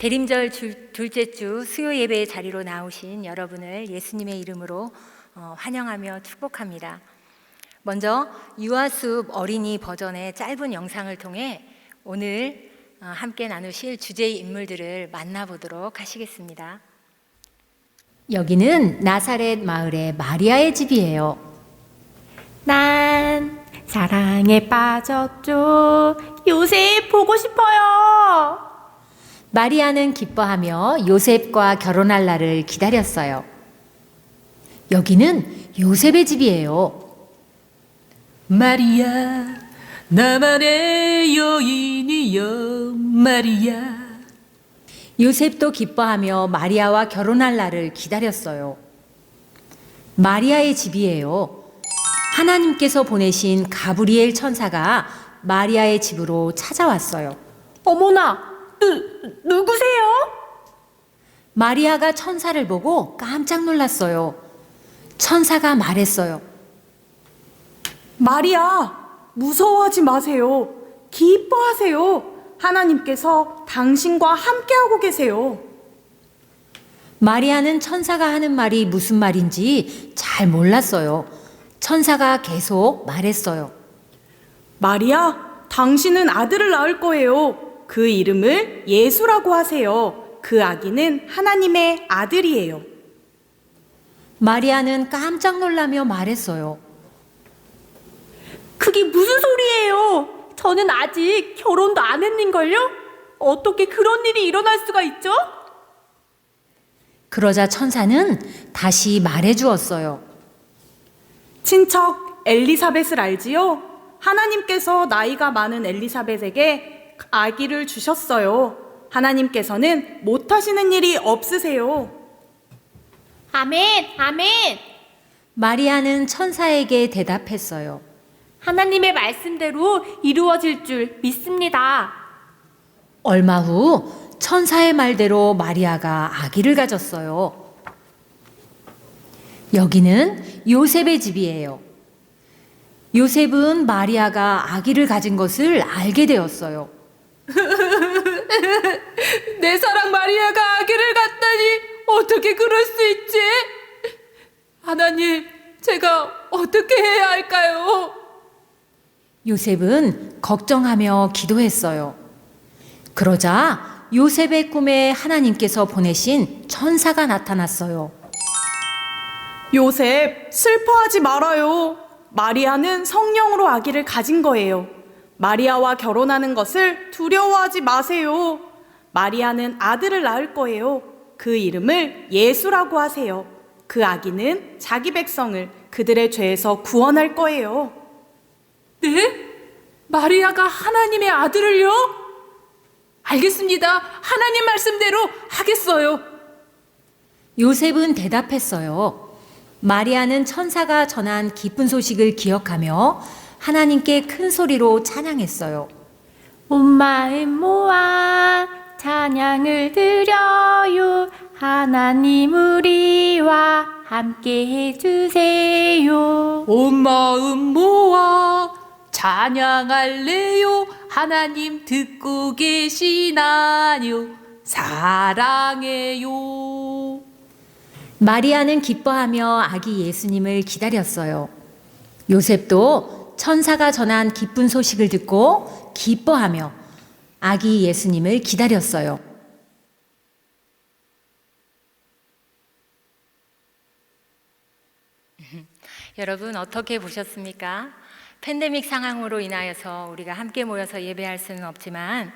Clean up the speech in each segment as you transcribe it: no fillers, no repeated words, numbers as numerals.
대림절 둘째 주 수요 예배의 자리로 나오신 여러분을 예수님의 이름으로 환영하며 축복합니다. 먼저 유아숲 어린이 버전의 짧은 영상을 통해 오늘 함께 나누실 주제의 인물들을 만나보도록 하시겠습니다. 여기는 나사렛 마을의 마리아의 집이에요. 난 사랑에 빠졌죠. 요셉 보고 싶어요. 마리아는 기뻐하며 요셉과 결혼할 날을 기다렸어요. 여기는 요셉의 집이에요. 마리아, 나만의 여인이여 마리아. 요셉도 기뻐하며 마리아와 결혼할 날을 기다렸어요. 마리아의 집이에요. 하나님께서 보내신 가브리엘 천사가 마리아의 집으로 찾아왔어요. 어머나, 누구세요? 마리아가 천사를 보고 깜짝 놀랐어요. 천사가 말했어요. 마리아, 무서워하지 마세요. 기뻐하세요. 하나님께서 당신과 함께하고 계세요. 마리아는 천사가 하는 말이 무슨 말인지 잘 몰랐어요. 천사가 계속 말했어요. 마리아, 당신은 아들을 낳을 거예요. 그 이름을 예수라고 하세요. 그 아기는 하나님의 아들이에요. 마리아는 깜짝 놀라며 말했어요. 그게 무슨 소리예요? 저는 아직 결혼도 안 했는걸요? 어떻게 그런 일이 일어날 수가 있죠? 그러자 천사는 다시 말해 주었어요. 친척 엘리사벳을 알지요? 하나님께서 나이가 많은 엘리사벳에게 아기를 주셨어요. 하나님께서는 못하시는 일이 없으세요. 아멘, 아멘. 마리아는 천사에게 대답했어요. 하나님의 말씀대로 이루어질 줄 믿습니다. 얼마 후 천사의 말대로 마리아가 아기를 가졌어요. 여기는 요셉의 집이에요. 요셉은 마리아가 아기를 가진 것을 알게 되었어요. 내 사랑 마리아가 아기를 갖다니 어떻게 그럴 수 있지? 하나님, 제가 어떻게 해야 할까요? 요셉은 걱정하며 기도했어요. 그러자 요셉의 꿈에 하나님께서 보내신 천사가 나타났어요. 요셉, 슬퍼하지 말아요. 마리아는 성령으로 아기를 가진 거예요. 마리아와 결혼하는 것을 두려워하지 마세요. 마리아는 아들을 낳을 거예요. 그 이름을 예수라고 하세요. 그 아기는 자기 백성을 그들의 죄에서 구원할 거예요. 네? 마리아가 하나님의 아들을요? 알겠습니다. 하나님 말씀대로 하겠어요. 요셉은 대답했어요. 마리아는 천사가 전한 기쁜 소식을 기억하며 하나님께 큰 소리로 찬양했어요. 온 마음 모아 찬양을 드려요. 하나님 우리와 함께 해주세요. 온 마음 모아 찬양할래요. 하나님 듣고 계시나요? 사랑해요. 마리아는 기뻐하며 아기 예수님을 기다렸어요. 요셉도 천사가 전한 기쁜 소식을 듣고 기뻐하며 아기 예수님을 기다렸어요. 여러분 어떻게 보셨습니까? 팬데믹 상황으로 인하여서 우리가 함께 모여서 예배할 수는 없지만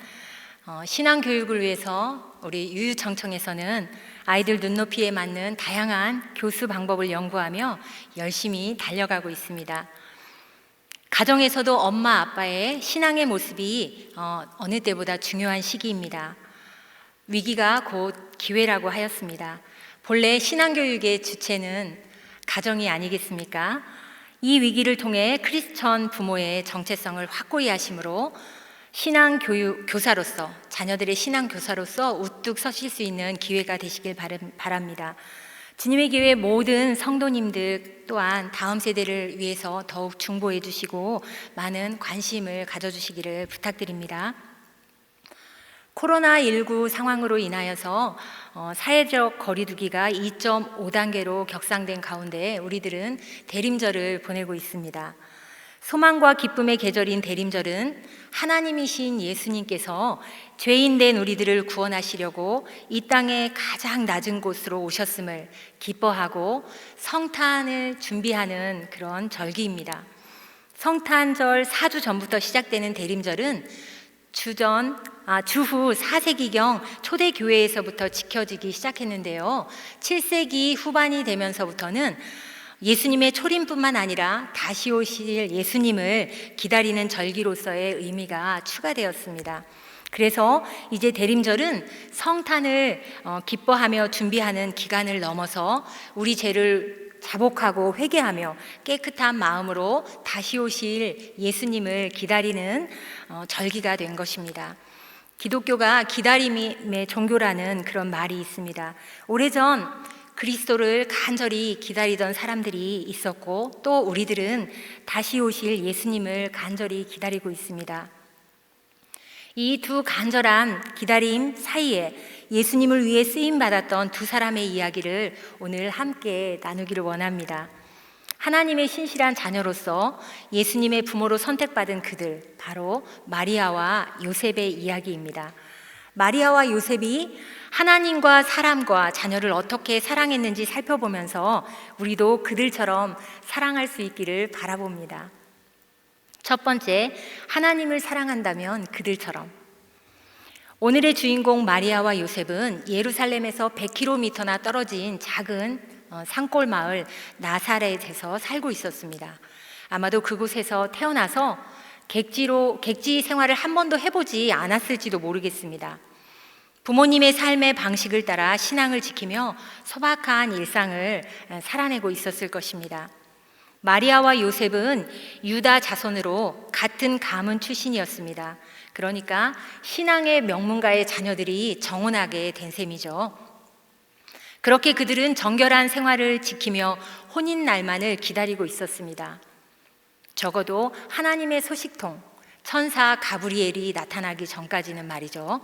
신앙교육을 위해서 우리 유유청청에서는 아이들 눈높이에 맞는 다양한 교수 방법을 연구하며 열심히 달려가고 있습니다. 가정에서도 엄마 아빠의 신앙의 모습이 어느 때보다 중요한 시기입니다. 위기가 곧 기회라고 하였습니다. 본래 신앙교육의 주체는 가정이 아니겠습니까? 이 위기를 통해 크리스천 부모의 정체성을 확고히 하심으로 교사로서 자녀들의 신앙교사로서 우뚝 서실 수 있는 기회가 되시길 바랍니다. 주님의 교회 모든 성도님들 또한 다음 세대를 위해서 더욱 중보해 주시고 많은 관심을 가져주시기를 부탁드립니다. 코로나19 상황으로 인하여서 사회적 거리두기가 2.5단계로 격상된 가운데 우리들은 대림절을 보내고 있습니다. 소망과 기쁨의 계절인 대림절은 하나님이신 예수님께서 죄인된 우리들을 구원하시려고 이 땅의 가장 낮은 곳으로 오셨음을 기뻐하고 성탄을 준비하는 그런 절기입니다. 성탄절 4주 전부터 시작되는 대림절은 주후 4세기경 초대교회에서부터 지켜지기 시작했는데요. 7세기 후반이 되면서부터는 예수님의 초림뿐만 아니라 다시 오실 예수님을 기다리는 절기로서의 의미가 추가되었습니다. 그래서 이제 대림절은 성탄을 기뻐하며 준비하는 기간을 넘어서 우리 죄를 자복하고 회개하며 깨끗한 마음으로 다시 오실 예수님을 기다리는 절기가 된 것입니다. 기독교가 기다림의 종교라는 그런 말이 있습니다. 오래전 그리스도를 간절히 기다리던 사람들이 있었고 또 우리들은 다시 오실 예수님을 간절히 기다리고 있습니다. 이 두 간절한 기다림 사이에 예수님을 위해 쓰임받았던 두 사람의 이야기를 오늘 함께 나누기를 원합니다. 하나님의 신실한 자녀로서 예수님의 부모로 선택받은 그들, 바로 마리아와 요셉의 이야기입니다. 마리아와 요셉이 하나님과 사람과 자녀를 어떻게 사랑했는지 살펴보면서 우리도 그들처럼 사랑할 수 있기를 바라봅니다. 첫 번째, 하나님을 사랑한다면 그들처럼. 오늘의 주인공 마리아와 요셉은 예루살렘에서 100km나 떨어진 작은 산골 마을 나사렛에서 살고 있었습니다. 아마도 그곳에서 태어나서 객지 생활을 한 번도 해보지 않았을지도 모르겠습니다. 부모님의 삶의 방식을 따라 신앙을 지키며 소박한 일상을 살아내고 있었을 것입니다. 마리아와 요셉은 유다 자손으로 같은 가문 출신이었습니다. 그러니까 신앙의 명문가의 자녀들이 정혼하게 된 셈이죠. 그렇게 그들은 정결한 생활을 지키며 혼인 날만을 기다리고 있었습니다. 적어도 하나님의 소식통, 천사 가브리엘이 나타나기 전까지는 말이죠.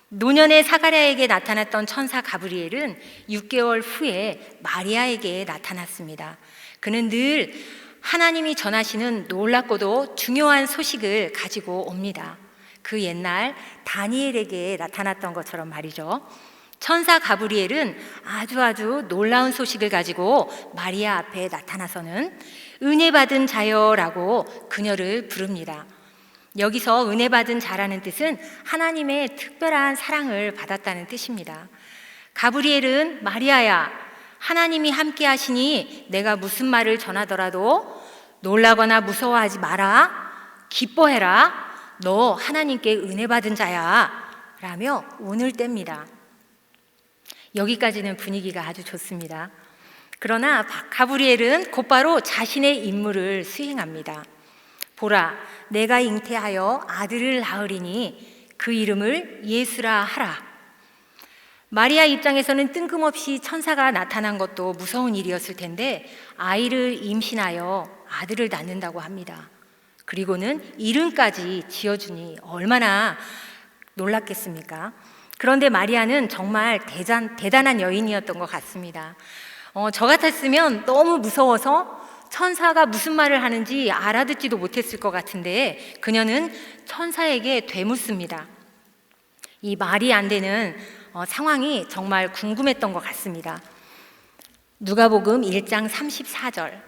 노년의 사가랴에게 나타났던 천사 가브리엘은 6개월 후에 마리아에게 나타났습니다. 그는 늘 하나님이 전하시는 놀랍고도 중요한 소식을 가지고 옵니다. 그 옛날 다니엘에게 나타났던 것처럼 말이죠. 천사 가브리엘은 아주 놀라운 소식을 가지고 마리아 앞에 나타나서는 은혜 받은 자여라고 그녀를 부릅니다. 여기서 은혜 받은 자라는 뜻은 하나님의 특별한 사랑을 받았다는 뜻입니다. 가브리엘은 마리아야, 하나님이 함께 하시니 내가 무슨 말을 전하더라도 놀라거나 무서워하지 마라, 기뻐해라, 너 하나님께 은혜 받은 자야 라며 운을 뗍니다. 여기까지는 분위기가 아주 좋습니다. 그러나 가브리엘은 곧바로 자신의 임무를 수행합니다. 보라, 내가 잉태하여 아들을 낳으리니 그 이름을 예수라 하라. 마리아 입장에서는 뜬금없이 천사가 나타난 것도 무서운 일이었을 텐데 아이를 임신하여 아들을 낳는다고 합니다. 그리고는 이름까지 지어주니 얼마나 놀랐겠습니까? 그런데 마리아는 정말 대단한 여인이었던 것 같습니다. 저 같았으면 너무 무서워서 천사가 무슨 말을 하는지 알아듣지도 못했을 것 같은데 그녀는 천사에게 되묻습니다. 이 말이 안 되는 상황이 정말 궁금했던 것 같습니다. 누가복음 1장 34절,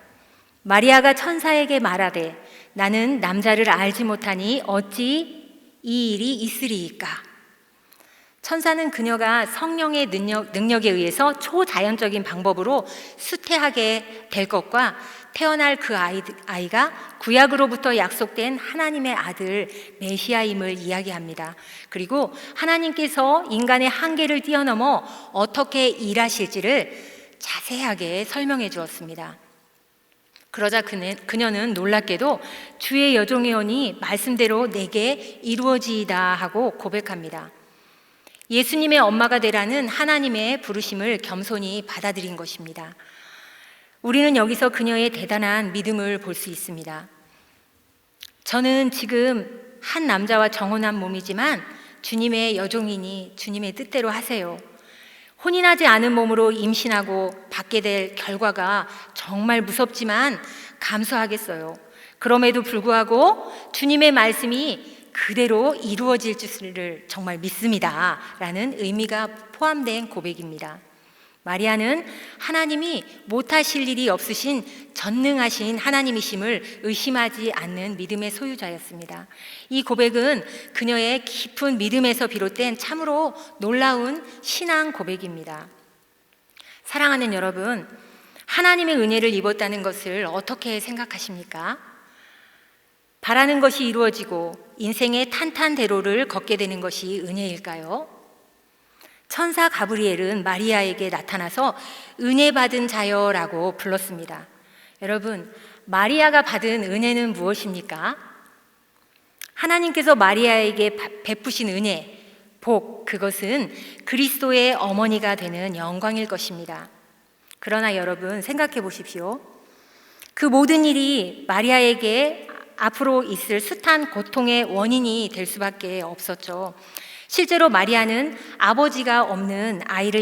마리아가 천사에게 말하되 나는 남자를 알지 못하니 어찌 이 일이 있으리이까. 천사는 그녀가 성령의 능력에 의해서 초자연적인 방법으로 수태하게 될 것과 태어날 그 아이가 구약으로부터 약속된 하나님의 아들 메시아임을 이야기합니다. 그리고 하나님께서 인간의 한계를 뛰어넘어 어떻게 일하실지를 자세하게 설명해 주었습니다. 그러자 그녀는 놀랍게도 주의 여종이오니 말씀대로 내게 이루어지이다 하고 고백합니다. 예수님의 엄마가 되라는 하나님의 부르심을 겸손히 받아들인 것입니다. 우리는 여기서 그녀의 대단한 믿음을 볼 수 있습니다. 저는 지금 한 남자와 정혼한 몸이지만 주님의 여종이니 주님의 뜻대로 하세요. 혼인하지 않은 몸으로 임신하고 받게 될 결과가 정말 무섭지만 감수하겠어요. 그럼에도 불구하고 주님의 말씀이 그대로 이루어질 줄을 정말 믿습니다 라는 의미가 포함된 고백입니다. 마리아는 하나님이 못하실 일이 없으신 전능하신 하나님이심을 의심하지 않는 믿음의 소유자였습니다. 이 고백은 그녀의 깊은 믿음에서 비롯된 참으로 놀라운 신앙 고백입니다. 사랑하는 여러분, 하나님의 은혜를 입었다는 것을 어떻게 생각하십니까? 바라는 것이 이루어지고 인생의 탄탄대로를 걷게 되는 것이 은혜일까요? 천사 가브리엘은 마리아에게 나타나서 은혜 받은 자여라고 불렀습니다. 여러분, 마리아가 받은 은혜는 무엇입니까? 하나님께서 마리아에게 베푸신 은혜, 복, 그것은 그리스도의 어머니가 되는 영광일 것입니다. 그러나 여러분, 생각해 보십시오. 그 모든 일이 마리아에게 앞으로 있을 숱한 고통의 원인이 될 수밖에 없었죠. 실제로 마리아는 아버지가 없는 아이를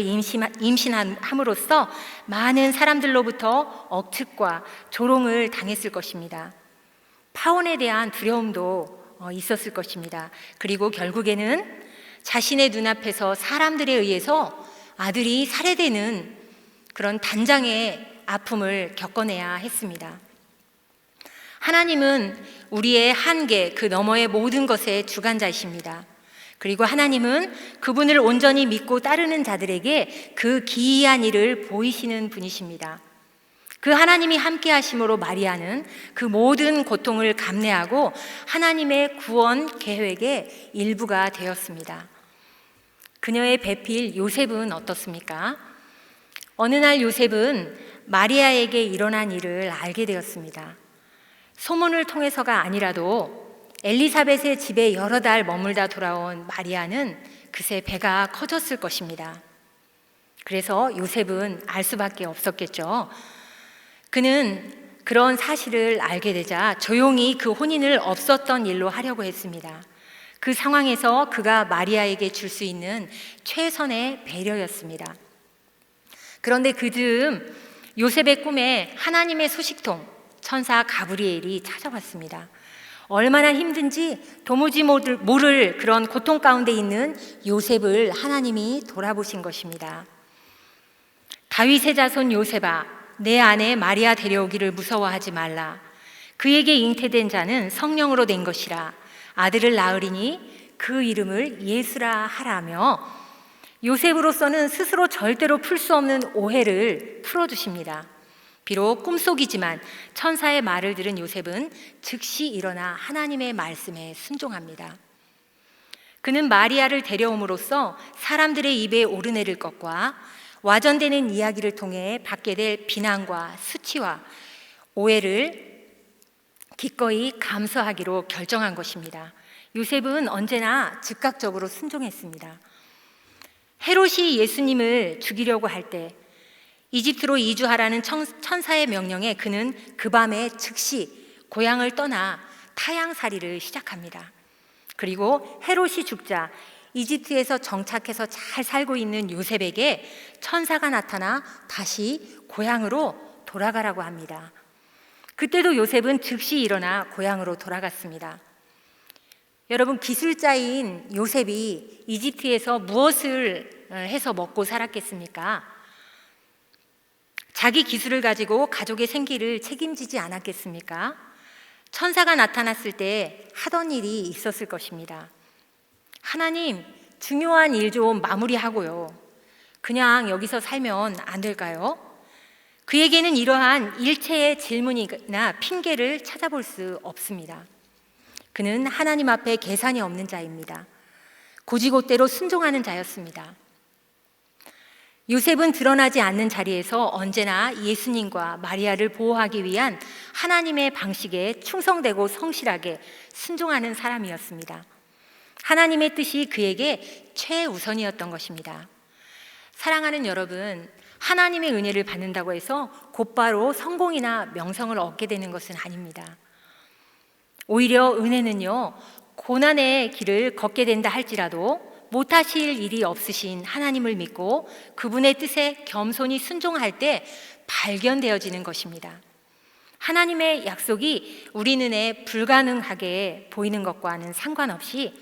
임신함으로써 많은 사람들로부터 억측과 조롱을 당했을 것입니다. 파혼에 대한 두려움도 있었을 것입니다. 그리고 결국에는 자신의 눈앞에서 사람들에 의해서 아들이 살해되는 그런 단장의 아픔을 겪어내야 했습니다. 하나님은 우리의 한계, 그 너머의 모든 것의 주관자이십니다. 그리고 하나님은 그분을 온전히 믿고 따르는 자들에게 그 기이한 일을 보이시는 분이십니다. 그 하나님이 함께 하심으로 마리아는 그 모든 고통을 감내하고 하나님의 구원 계획의 일부가 되었습니다. 그녀의 배필 요셉은 어떻습니까? 어느 날 요셉은 마리아에게 일어난 일을 알게 되었습니다. 소문을 통해서가 아니라도 엘리사벳의 집에 여러 달 머물다 돌아온 마리아는 그새 배가 커졌을 것입니다. 그래서 요셉은 알 수밖에 없었겠죠. 그는 그런 사실을 알게 되자 조용히 그 혼인을 없었던 일로 하려고 했습니다. 그 상황에서 그가 마리아에게 줄 수 있는 최선의 배려였습니다. 그런데 그즈음 요셉의 꿈에 하나님의 소식통 천사 가브리엘이 찾아왔습니다. 얼마나 힘든지 도무지 모를 그런 고통 가운데 있는 요셉을 하나님이 돌아보신 것입니다. 다윗의 자손 요셉아, 내 아내 마리아 데려오기를 무서워하지 말라. 그에게 잉태된 자는 성령으로 된 것이라. 아들을 낳으리니 그 이름을 예수라 하라며 요셉으로서는 스스로 절대로 풀 수 없는 오해를 풀어주십니다. 비록 꿈속이지만 천사의 말을 들은 요셉은 즉시 일어나 하나님의 말씀에 순종합니다. 그는 마리아를 데려옴으로써 사람들의 입에 오르내릴 것과 와전되는 이야기를 통해 받게 될 비난과 수치와 오해를 기꺼이 감수하기로 결정한 것입니다. 요셉은 언제나 즉각적으로 순종했습니다. 헤롯이 예수님을 죽이려고 할 때 이집트로 이주하라는 천사의 명령에 그는 그 밤에 즉시 고향을 떠나 타향살이를 시작합니다. 그리고 헤롯이 죽자 이집트에서 정착해서 잘 살고 있는 요셉에게 천사가 나타나 다시 고향으로 돌아가라고 합니다. 그때도 요셉은 즉시 일어나 고향으로 돌아갔습니다. 여러분, 기술자인 요셉이 이집트에서 무엇을 해서 먹고 살았겠습니까? 자기 기술을 가지고 가족의 생계를 책임지지 않았겠습니까? 천사가 나타났을 때 하던 일이 있었을 것입니다. 하나님, 중요한 일 좀 마무리하고요. 그냥 여기서 살면 안 될까요? 그에게는 이러한 일체의 질문이나 핑계를 찾아볼 수 없습니다. 그는 하나님 앞에 계산이 없는 자입니다. 고지고대로 순종하는 자였습니다. 요셉은 드러나지 않는 자리에서 언제나 예수님과 마리아를 보호하기 위한 하나님의 방식에 충성되고 성실하게 순종하는 사람이었습니다. 하나님의 뜻이 그에게 최우선이었던 것입니다. 사랑하는 여러분, 하나님의 은혜를 받는다고 해서 곧바로 성공이나 명성을 얻게 되는 것은 아닙니다. 오히려 은혜는요, 고난의 길을 걷게 된다 할지라도 못하실 일이 없으신 하나님을 믿고 그분의 뜻에 겸손히 순종할 때 발견되어지는 것입니다. 하나님의 약속이 우리 눈에 불가능하게 보이는 것과는 상관없이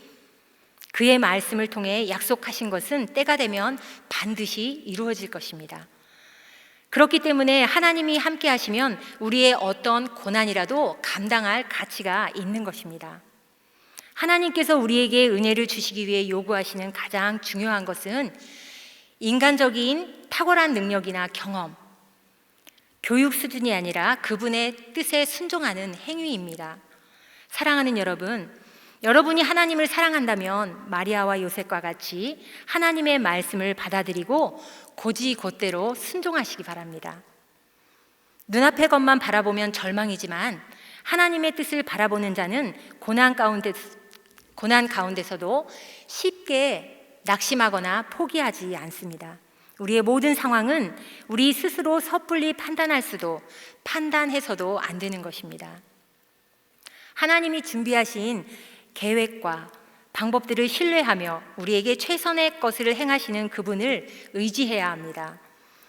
그의 말씀을 통해 약속하신 것은 때가 되면 반드시 이루어질 것입니다. 그렇기 때문에 하나님이 함께 하시면 우리의 어떤 고난이라도 감당할 가치가 있는 것입니다. 하나님께서 우리에게 은혜를 주시기 위해 요구하시는 가장 중요한 것은 인간적인 탁월한 능력이나 경험, 교육 수준이 아니라 그분의 뜻에 순종하는 행위입니다. 사랑하는 여러분, 여러분이 하나님을 사랑한다면 마리아와 요셉과 같이 하나님의 말씀을 받아들이고 곧이곧대로 순종하시기 바랍니다. 눈앞의 것만 바라보면 절망이지만 하나님의 뜻을 바라보는 자는 고난 가운데서도 쉽게 낙심하거나 포기하지 않습니다. 우리의 모든 상황은 우리 스스로 섣불리 판단할 수도 판단해서도 안 되는 것입니다. 하나님이 준비하신 계획과 방법들을 신뢰하며 우리에게 최선의 것을 행하시는 그분을 의지해야 합니다.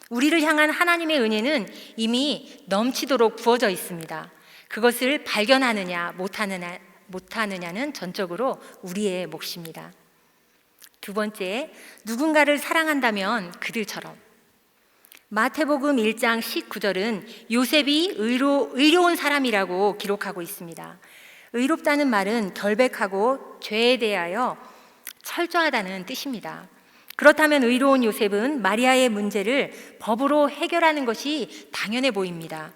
우리를 향한 하나님의 은혜는 이미 넘치도록 부어져 있습니다. 그것을 발견하느냐 못하느냐는 전적으로 우리의 몫입니다. 두 번째, 누군가를 사랑한다면 그들처럼. 마태복음 1장 19절은 요셉이 의로운 사람이라고 기록하고 있습니다. 의롭다는 말은 결백하고 죄에 대하여 철저하다는 뜻입니다. 그렇다면 의로운 요셉은 마리아의 문제를 법으로 해결하는 것이 당연해 보입니다.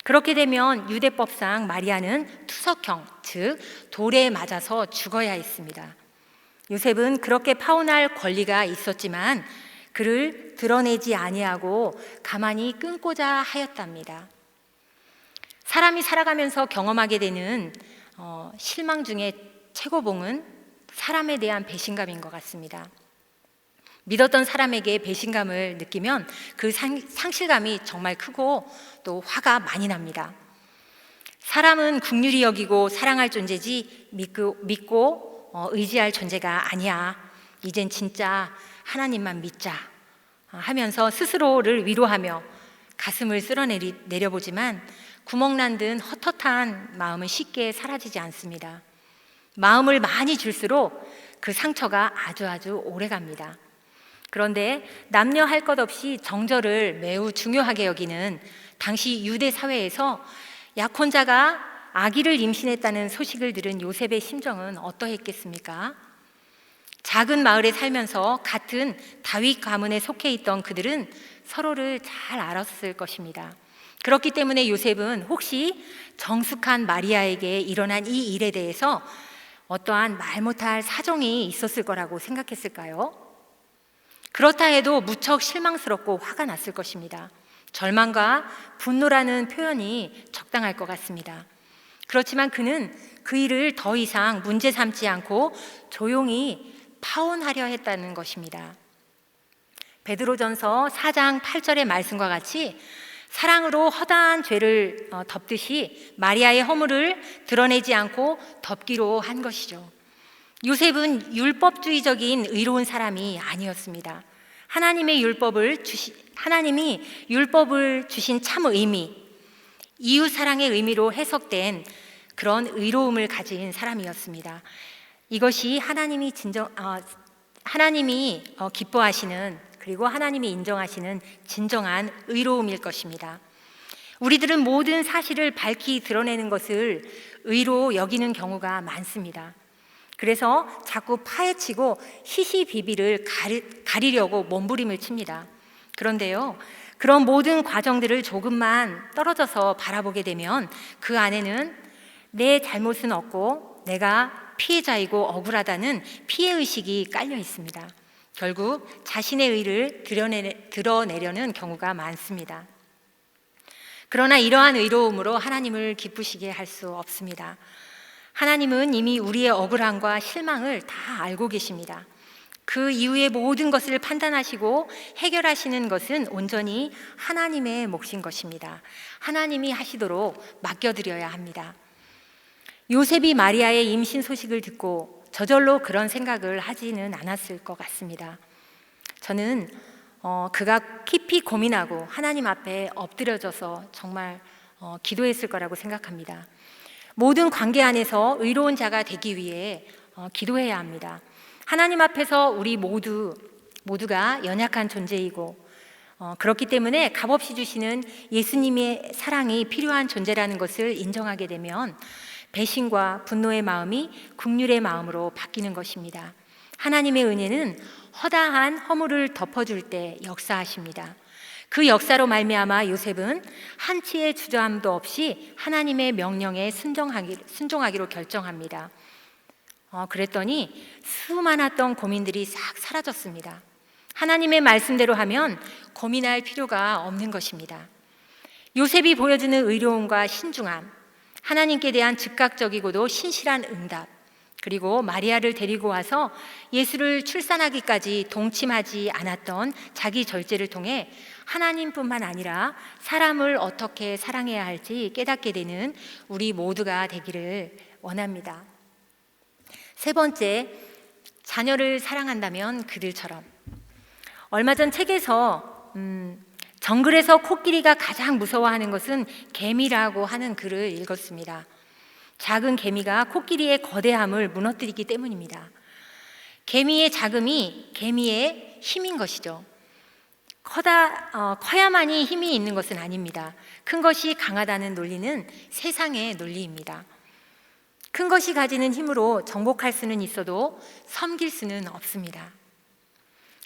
그렇게 되면 유대법상 마리아는 투석형, 즉 돌에 맞아서 죽어야 했습니다. 요셉은 그렇게 파혼할 권리가 있었지만 그를 드러내지 아니하고 가만히 끊고자 하였답니다. 사람이 살아가면서 경험하게 되는 실망 중에 최고봉은 사람에 대한 배신감인 것 같습니다. 믿었던 사람에게 배신감을 느끼면 그 상실감이 정말 크고 또 화가 많이 납니다. 사람은 긍휼히 여기고 사랑할 존재지 믿고 의지할 존재가 아니야. 이젠 진짜 하나님만 믿자 하면서 스스로를 위로하며 가슴을 쓸어내려보지만 구멍난 듯 헛헛한 마음은 쉽게 사라지지 않습니다. 마음을 많이 줄수록 그 상처가 아주 오래갑니다. 그런데 남녀 할 것 없이 정절을 매우 중요하게 여기는 당시 유대 사회에서 약혼자가 아기를 임신했다는 소식을 들은 요셉의 심정은 어떠했겠습니까? 작은 마을에 살면서 같은 다윗 가문에 속해 있던 그들은 서로를 잘 알았을 것입니다. 그렇기 때문에 요셉은 혹시 정숙한 마리아에게 일어난 이 일에 대해서 어떠한 말 못할 사정이 있었을 거라고 생각했을까요? 그렇다 해도 무척 실망스럽고 화가 났을 것입니다. 절망과 분노라는 표현이 적당할 것 같습니다. 그렇지만 그는 그 일을 더 이상 문제 삼지 않고 조용히 파혼하려 했다는 것입니다. 베드로전서 4장 8절의 말씀과 같이 사랑으로 허다한 죄를 덮듯이 마리아의 허물을 드러내지 않고 덮기로 한 것이죠. 요셉은 율법주의적인 의로운 사람이 아니었습니다. 하나님이 율법을 주신 참 의미, 이웃 사랑의 의미로 해석된 그런 의로움을 가진 사람이었습니다. 이것이 하나님이 기뻐하시는, 그리고 하나님이 인정하시는 진정한 의로움일 것입니다. 우리들은 모든 사실을 밝히 드러내는 것을 의로 여기는 경우가 많습니다. 그래서 자꾸 파헤치고 시시비비를 가리려고 몸부림을 칩니다. 그런데요, 그런 모든 과정들을 조금만 떨어져서 바라보게 되면 그 안에는 내 잘못은 없고 내가 피해자이고 억울하다는 피해의식이 깔려 있습니다. 결국 자신의 의를 드러내려는 경우가 많습니다. 그러나 이러한 의로움으로 하나님을 기쁘시게 할 수 없습니다. 하나님은 이미 우리의 억울함과 실망을 다 알고 계십니다. 그 이후의 모든 것을 판단하시고 해결하시는 것은 온전히 하나님의 몫인 것입니다. 하나님이 하시도록 맡겨드려야 합니다. 요셉이 마리아의 임신 소식을 듣고 저절로 그런 생각을 하지는 않았을 것 같습니다. 저는 그가 깊이 고민하고 하나님 앞에 엎드려져서 정말 기도했을 거라고 생각합니다. 모든 관계 안에서 의로운 자가 되기 위해 기도해야 합니다. 하나님 앞에서 우리 모두가 연약한 존재이고 그렇기 때문에 값없이 주시는 예수님의 사랑이 필요한 존재라는 것을 인정하게 되면 배신과 분노의 마음이 긍휼의 마음으로 바뀌는 것입니다. 하나님의 은혜는 허다한 허물을 덮어줄 때 역사하십니다. 그 역사로 말미암아 요셉은 한치의 주저함도 없이 하나님의 명령에 순종하기로 결정합니다. 그랬더니 수많았던 고민들이 싹 사라졌습니다. 하나님의 말씀대로 하면 고민할 필요가 없는 것입니다. 요셉이 보여주는 의로움과 신중함, 하나님께 대한 즉각적이고도 신실한 응답, 그리고 마리아를 데리고 와서 예수를 출산하기까지 동침하지 않았던 자기 절제를 통해 하나님뿐만 아니라 사람을 어떻게 사랑해야 할지 깨닫게 되는 우리 모두가 되기를 원합니다. 세 번째, 자녀를 사랑한다면 그들처럼. 얼마 전 책에서 정글에서 코끼리가 가장 무서워하는 것은 개미라고 하는 글을 읽었습니다. 작은 개미가 코끼리의 거대함을 무너뜨리기 때문입니다. 개미의 작음이 개미의 힘인 것이죠. 커야만이 힘이 있는 것은 아닙니다. 큰 것이 강하다는 논리는 세상의 논리입니다. 큰 것이 가지는 힘으로 정복할 수는 있어도 섬길 수는 없습니다.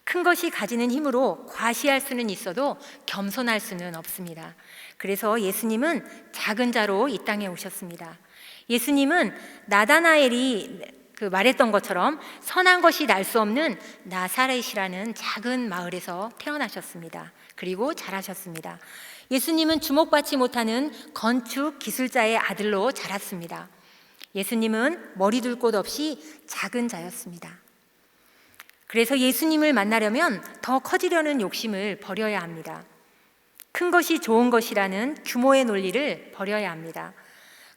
큰 것이 가지는 힘으로 과시할 수는 있어도 겸손할 수는 없습니다. 그래서 예수님은 작은 자로 이 땅에 오셨습니다. 예수님은 나다나엘이 말했던 것처럼 선한 것이 날 수 없는 나사렛이라는 작은 마을에서 태어나셨습니다. 그리고 자라셨습니다. 예수님은 주목받지 못하는 건축 기술자의 아들로 자랐습니다. 예수님은 머리 둘 곳 없이 작은 자였습니다. 그래서 예수님을 만나려면 더 커지려는 욕심을 버려야 합니다. 큰 것이 좋은 것이라는 규모의 논리를 버려야 합니다.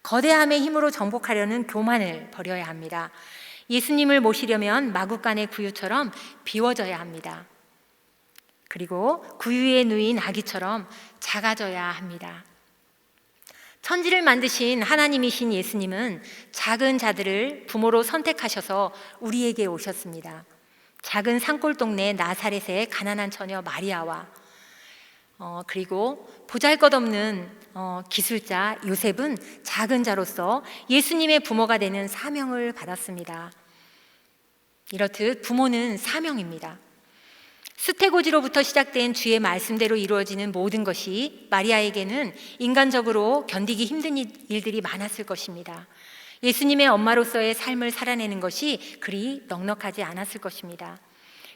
거대함의 힘으로 정복하려는 교만을 버려야 합니다. 예수님을 모시려면 마구간의 구유처럼 비워져야 합니다. 그리고 구유에 누인 아기처럼 작아져야 합니다. 천지를 만드신 하나님이신 예수님은 작은 자들을 부모로 선택하셔서 우리에게 오셨습니다. 작은 산골 동네 나사렛의 가난한 처녀 마리아와 그리고 보잘것없는 기술자 요셉은 작은 자로서 예수님의 부모가 되는 사명을 받았습니다. 이렇듯 부모는 사명입니다. 수태고지로부터 시작된 주의 말씀대로 이루어지는 모든 것이 마리아에게는 인간적으로 견디기 힘든 일들이 많았을 것입니다. 예수님의 엄마로서의 삶을 살아내는 것이 그리 넉넉하지 않았을 것입니다.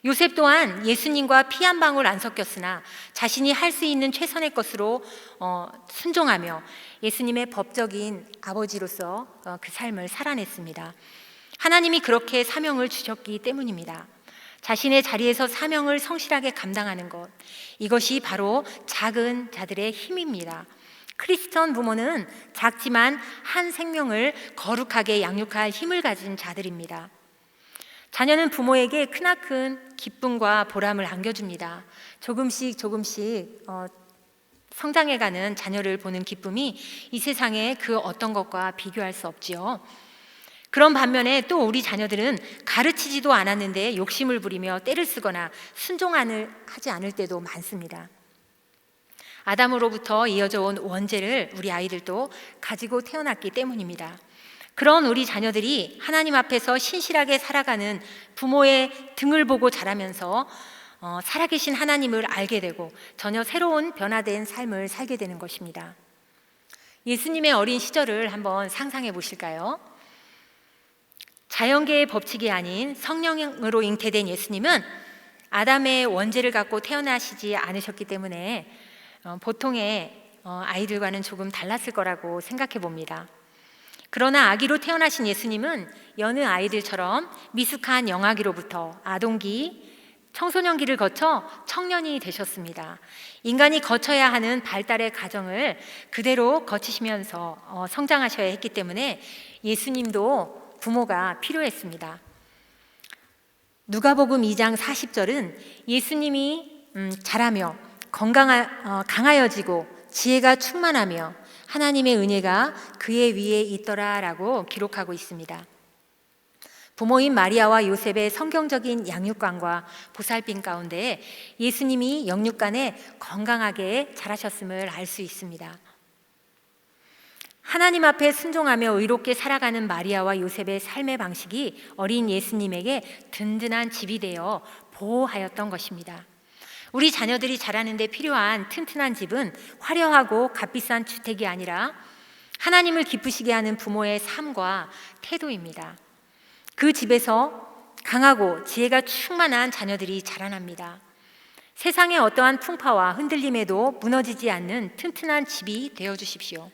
요셉 또한 예수님과 피 한 방울 안 섞였으나 자신이 할 수 있는 최선의 것으로 순종하며 예수님의 법적인 아버지로서 그 삶을 살아냈습니다. 하나님이 그렇게 사명을 주셨기 때문입니다. 자신의 자리에서 사명을 성실하게 감당하는 것, 이것이 바로 작은 자들의 힘입니다. 크리스천 부모는 작지만 한 생명을 거룩하게 양육할 힘을 가진 자들입니다. 자녀는 부모에게 크나큰 기쁨과 보람을 안겨줍니다. 조금씩 성장해가는 자녀를 보는 기쁨이 이 세상의 그 어떤 것과 비교할 수 없지요. 그런 반면에 또 우리 자녀들은 가르치지도 않았는데 욕심을 부리며 때를 쓰거나 순종하지 않을 때도 많습니다. 아담으로부터 이어져 온 원죄를 우리 아이들도 가지고 태어났기 때문입니다. 그런 우리 자녀들이 하나님 앞에서 신실하게 살아가는 부모의 등을 보고 자라면서 살아계신 하나님을 알게 되고 전혀 새로운 변화된 삶을 살게 되는 것입니다. 예수님의 어린 시절을 한번 상상해 보실까요? 자연계의 법칙이 아닌 성령으로 잉태된 예수님은 아담의 원죄를 갖고 태어나시지 않으셨기 때문에 보통의 아이들과는 조금 달랐을 거라고 생각해 봅니다. 그러나 아기로 태어나신 예수님은 여느 아이들처럼 미숙한 영아기로부터 아동기, 청소년기를 거쳐 청년이 되셨습니다. 인간이 거쳐야 하는 발달의 과정을 그대로 거치시면서 성장하셔야 했기 때문에 예수님도 부모가 필요했습니다. 누가복음 2장 40절은 예수님이 자라며 강하여지고 지혜가 충만하며 하나님의 은혜가 그의 위에 있더라라고 기록하고 있습니다. 부모인 마리아와 요셉의 성경적인 양육관과 보살핌 가운데 예수님이 영육간에 건강하게 자라셨음을 알 수 있습니다. 하나님 앞에 순종하며 의롭게 살아가는 마리아와 요셉의 삶의 방식이 어린 예수님에게 든든한 집이 되어 보호하였던 것입니다. 우리 자녀들이 자라는 데 필요한 튼튼한 집은 화려하고 값비싼 주택이 아니라 하나님을 기쁘시게 하는 부모의 삶과 태도입니다. 그 집에서 강하고 지혜가 충만한 자녀들이 자라납니다. 세상의 어떠한 풍파와 흔들림에도 무너지지 않는 튼튼한 집이 되어 주십시오.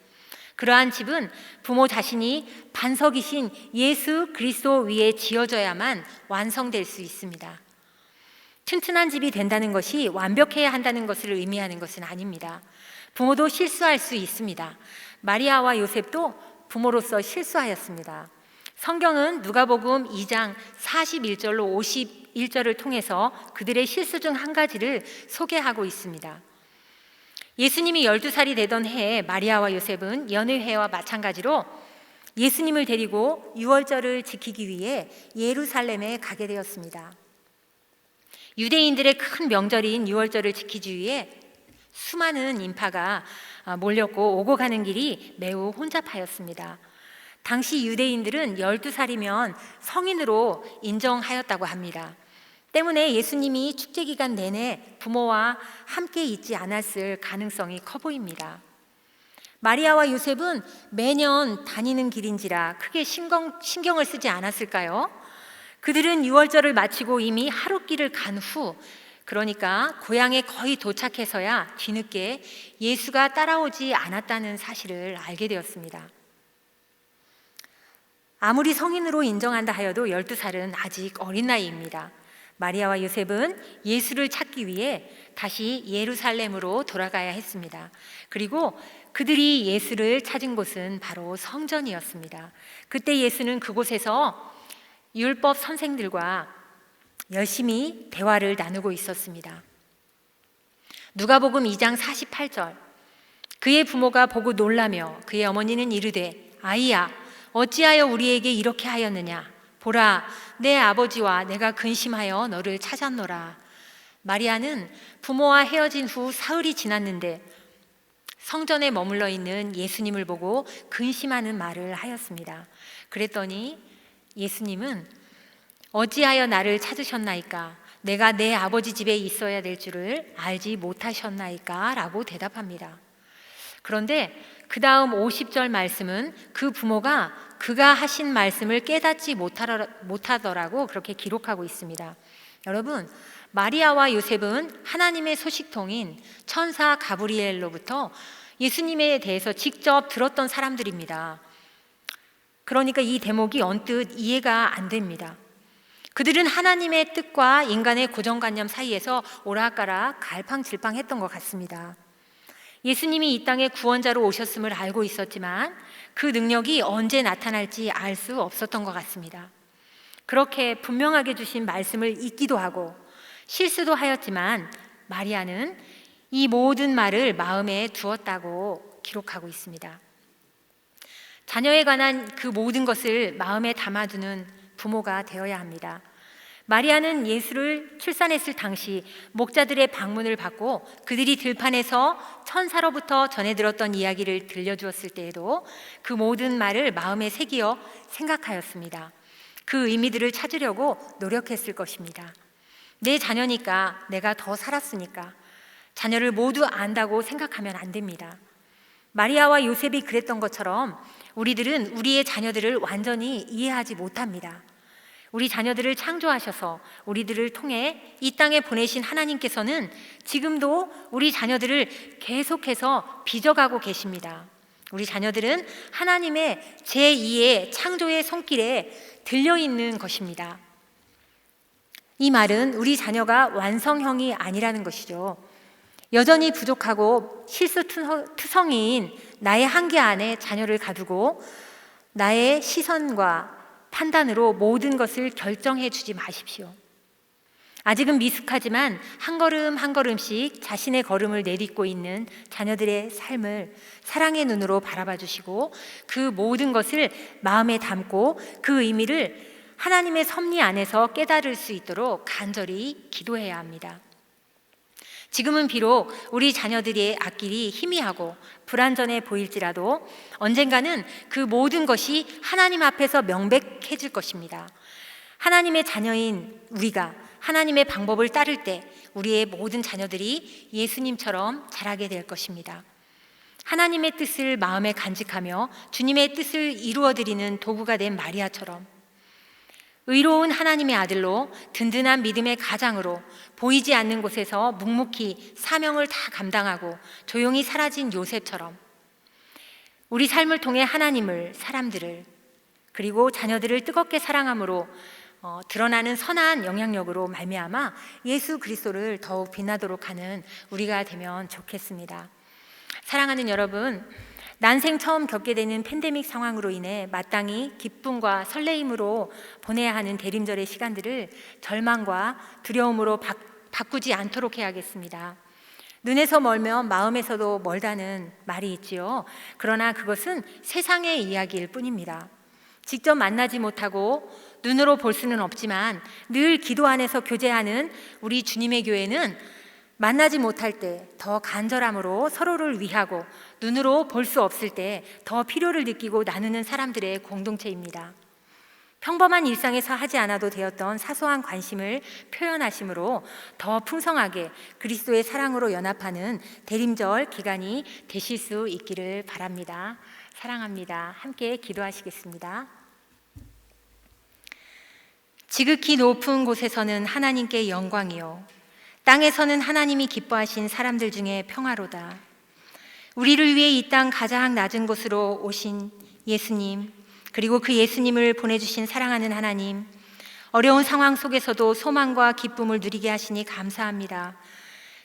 그러한 집은 부모 자신이 반석이신 예수 그리스도 위에 지어져야만 완성될 수 있습니다. 튼튼한 집이 된다는 것이 완벽해야 한다는 것을 의미하는 것은 아닙니다. 부모도 실수할 수 있습니다. 마리아와 요셉도 부모로서 실수하였습니다. 성경은 누가복음 2장 41절로 51절을 통해서 그들의 실수 중 한 가지를 소개하고 있습니다. 예수님이 12살이 되던 해에 마리아와 요셉은 연회회와 마찬가지로 예수님을 데리고 유월절을 지키기 위해 예루살렘에 가게 되었습니다. 유대인들의 큰 명절인 유월절을 지키기 위해 수많은 인파가 몰렸고 오고 가는 길이 매우 혼잡하였습니다. 당시 유대인들은 12살이면 성인으로 인정하였다고 합니다. 때문에 예수님이 축제 기간 내내 부모와 함께 있지 않았을 가능성이 커 보입니다. 마리아와 요셉은 매년 다니는 길인지라 크게 신경을 쓰지 않았을까요? 그들은 유월절을 마치고 이미 하룻길을 간 후, 그러니까 고향에 거의 도착해서야 뒤늦게 예수가 따라오지 않았다는 사실을 알게 되었습니다. 아무리 성인으로 인정한다 하여도 12살은 아직 어린 나이입니다. 마리아와 요셉은 예수를 찾기 위해 다시 예루살렘으로 돌아가야 했습니다. 그리고 그들이 예수를 찾은 곳은 바로 성전이었습니다. 그때 예수는 그곳에서 율법 선생들과 열심히 대화를 나누고 있었습니다. 누가복음 2장 48절, 그의 부모가 보고 놀라며 그의 어머니는 이르되 아이야 어찌하여 우리에게 이렇게 하였느냐? 보라, 내 아버지와 내가 근심하여 너를 찾았노라. 마리아는 부모와 헤어진 후 사흘이 지났는데 성전에 머물러 있는 예수님을 보고 근심하는 말을 하였습니다. 그랬더니 예수님은 어찌하여 나를 찾으셨나이까? 내가 내 아버지 집에 있어야 될 줄을 알지 못하셨나이까? 라고 대답합니다. 그런데 그 다음 50절 말씀은 그 부모가 그가 하신 말씀을 깨닫지 못하더라고 그렇게 기록하고 있습니다. 여러분, 마리아와 요셉은 하나님의 소식통인 천사 가브리엘로부터 예수님에 대해서 직접 들었던 사람들입니다. 그러니까 이 대목이 언뜻 이해가 안 됩니다. 그들은 하나님의 뜻과 인간의 고정관념 사이에서 오락가락 갈팡질팡했던 것 같습니다. 예수님이 이 땅에 구원자로 오셨음을 알고 있었지만 그 능력이 언제 나타날지 알 수 없었던 것 같습니다. 그렇게 분명하게 주신 말씀을 잊기도 하고 실수도 하였지만 마리아는 이 모든 말을 마음에 두었다고 기록하고 있습니다. 자녀에 관한 그 모든 것을 마음에 담아두는 부모가 되어야 합니다. 마리아는 예수를 출산했을 당시 목자들의 방문을 받고 그들이 들판에서 천사로부터 전해 들었던 이야기를 들려주었을 때에도 그 모든 말을 마음에 새기어 생각하였습니다. 그 의미들을 찾으려고 노력했을 것입니다. 내 자녀니까, 내가 더 살았으니까 자녀를 모두 안다고 생각하면 안 됩니다. 마리아와 요셉이 그랬던 것처럼 우리들은 우리의 자녀들을 완전히 이해하지 못합니다. 우리 자녀들을 창조하셔서 우리들을 통해 이 땅에 보내신 하나님께서는 지금도 우리 자녀들을 계속해서 빚어가고 계십니다. 우리 자녀들은 하나님의 제2의 창조의 손길에 들려있는 것입니다. 이 말은 우리 자녀가 완성형이 아니라는 것이죠. 여전히 부족하고 실수투성이인 나의 한계 안에 자녀를 가두고 나의 시선과 판단으로 모든 것을 결정해 주지 마십시오. 아직은 미숙하지만 한 걸음 한 걸음씩 자신의 걸음을 내딛고 있는 자녀들의 삶을 사랑의 눈으로 바라봐 주시고 그 모든 것을 마음에 담고 그 의미를 하나님의 섭리 안에서 깨달을 수 있도록 간절히 기도해야 합니다. 지금은 비록 우리 자녀들의 앞길이 희미하고 불완전해 보일지라도 언젠가는 그 모든 것이 하나님 앞에서 명백해질 것입니다. 하나님의 자녀인 우리가 하나님의 방법을 따를 때 우리의 모든 자녀들이 예수님처럼 자라게 될 것입니다. 하나님의 뜻을 마음에 간직하며 주님의 뜻을 이루어드리는 도구가 된 마리아처럼 의로운 하나님의 아들로 든든한 믿음의 가장으로 보이지 않는 곳에서 묵묵히 사명을 다 감당하고 조용히 사라진 요셉처럼 우리 삶을 통해 하나님을, 사람들을, 그리고 자녀들을 뜨겁게 사랑함으로 드러나는 선한 영향력으로 말미암아 예수 그리스도를 더욱 빛나도록 하는 우리가 되면 좋겠습니다. 사랑하는 여러분, 난생 처음 겪게 되는 팬데믹 상황으로 인해 마땅히 기쁨과 설레임으로 보내야 하는 대림절의 시간들을 절망과 두려움으로 바꾸지 않도록 해야겠습니다. 눈에서 멀면 마음에서도 멀다는 말이 있지요. 그러나 그것은 세상의 이야기일 뿐입니다. 직접 만나지 못하고 눈으로 볼 수는 없지만 늘 기도 안에서 교제하는 우리 주님의 교회는 만나지 못할 때 더 간절함으로 서로를 위하고 눈으로 볼 수 없을 때 더 필요를 느끼고 나누는 사람들의 공동체입니다. 평범한 일상에서 하지 않아도 되었던 사소한 관심을 표현하심으로 더 풍성하게 그리스도의 사랑으로 연합하는 대림절 기간이 되실 수 있기를 바랍니다. 사랑합니다. 함께 기도하시겠습니다. 지극히 높은 곳에서는 하나님께 영광이요 땅에서는 하나님이 기뻐하신 사람들 중에 평화로다. 우리를 위해 이 땅 가장 낮은 곳으로 오신 예수님, 그리고 그 예수님을 보내주신 사랑하는 하나님, 어려운 상황 속에서도 소망과 기쁨을 누리게 하시니 감사합니다.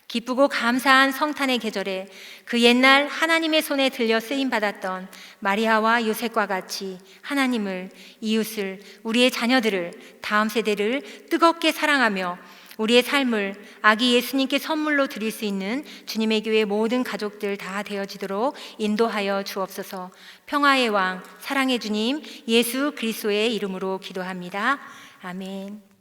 기쁘고 감사한 성탄의 계절에 그 옛날 하나님의 손에 들려 쓰임받았던 마리아와 요셉과 같이 하나님을, 이웃을, 우리의 자녀들을, 다음 세대를 뜨겁게 사랑하며 우리의 삶을 아기 예수님께 선물로 드릴 수 있는 주님의 교회 모든 가족들 다 되어지도록 인도하여 주옵소서. 평화의 왕, 사랑의 주님 예수 그리스도의 이름으로 기도합니다. 아멘.